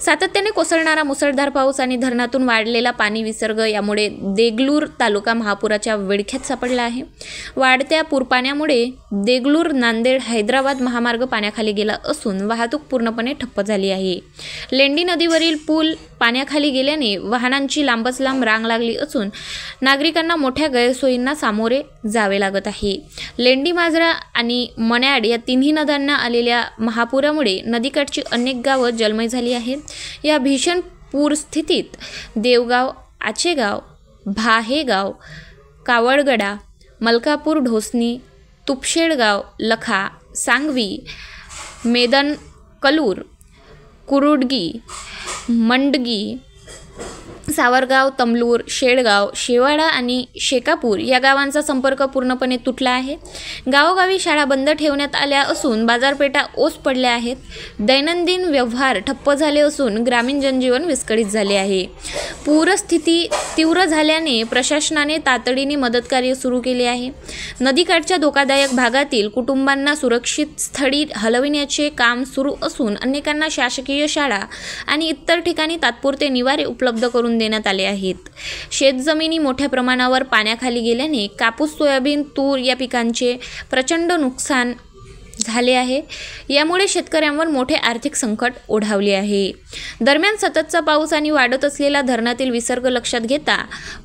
सातत्याने कोसळणारा मुसळधार पाऊस आणि धरणातून वाढलेला पाणी विसर्ग यामुळे देगलूर तालुका महापुराच्या विळख्यात सापडला आहे। वाढत्या पूरपाण्यामुळे देगलूर नांदेड हैदराबाद महामार्ग पाण्याखाली गेला असून वाहतूक पूर्णपणे ठप्प झाली आहे। लेंडी नदीवरील पूल पाण्याखाली गेल्याने वाहनांची लांबच लांब रांग लागली असून नागरिकांना मोठ्या गैरसोयींना सामोरे जावे लागत आहे। लेंडी, माजरा आणि मन्याड या तिन्ही नद्यांना आलेल्या महापुरामुळे नदीकाठची अनेक गावं जलमय झाली आहेत। या भीषण पूरस्थितीत देवगाव, आचेगाव, भाहेगाव, कावळगडा, मलकापूर, ढोसनी, तुपशेडगाव, लखा, सांगवी, मेदनकलूर, कुरुडगी, मंडगी, सावरगाव, तमलूर, शेळगाव, शेवाडा आणि शेकापूर या गावांचा संपर्क पूर्णपणे तुटला आहे। गावोगावी शाळा बंद ठेवण्यात आल्या असून बाजारपेठा ओस पडल्या आहेत। दैनंदिन व्यवहार ठप्प झाले असून ग्रामीण जनजीवन विस्कळीत झाले आहे। पूरस्थिती तीव्र झाल्याने प्रशासनाने तातडीने मदतकार्य सुरू केले आहे। नदीकाठच्या धोकादायक भागातील कुटुंबांना सुरक्षित स्थळी हलविण्याचे काम सुरू असून अनेकांना शासकीय शाळा आणि इतर ठिकाणी तात्पुरते निवारे उपलब्ध करून देण्यात आले आहेत। शेतजमिनी मोठ्या प्रमाणावर पाण्याखाली गेल्याने कापूस, सोयाबीन, तूर या पिकांचे प्रचंड नुकसान झाले आहे। यामुळे शेतकऱ्यांवर मोठे आर्थिक संकट ओढावले आहे। दरम्यान सततचा पाऊस आणि वाढत असलेला धरणातील विसर्ग लक्षात घेता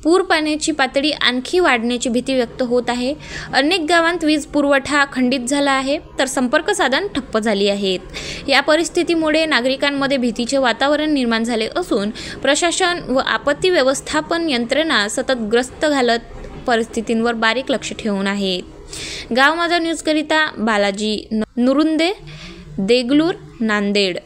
पूर पाण्याची पातळी आणखी वाढण्याची भीती व्यक्त होत आहे। अनेक गावांत वीज पुरवठा खंडित झाला आहे तर संपर्क साधन ठप्प झाली आहेत। या परिस्थितीमुळे नागरिकांमध्ये भीतीचे वातावरण निर्माण झाले असून प्रशासन व आपत्ती व्यवस्थापन यंत्रणा सतत ग्रस्त घालत परिस्थितींवर बारीक लक्ष ठेवून आहेत। गाव माझा न्यूज करिता बालाजी नुरुंदे, देगलूर, नांदेड।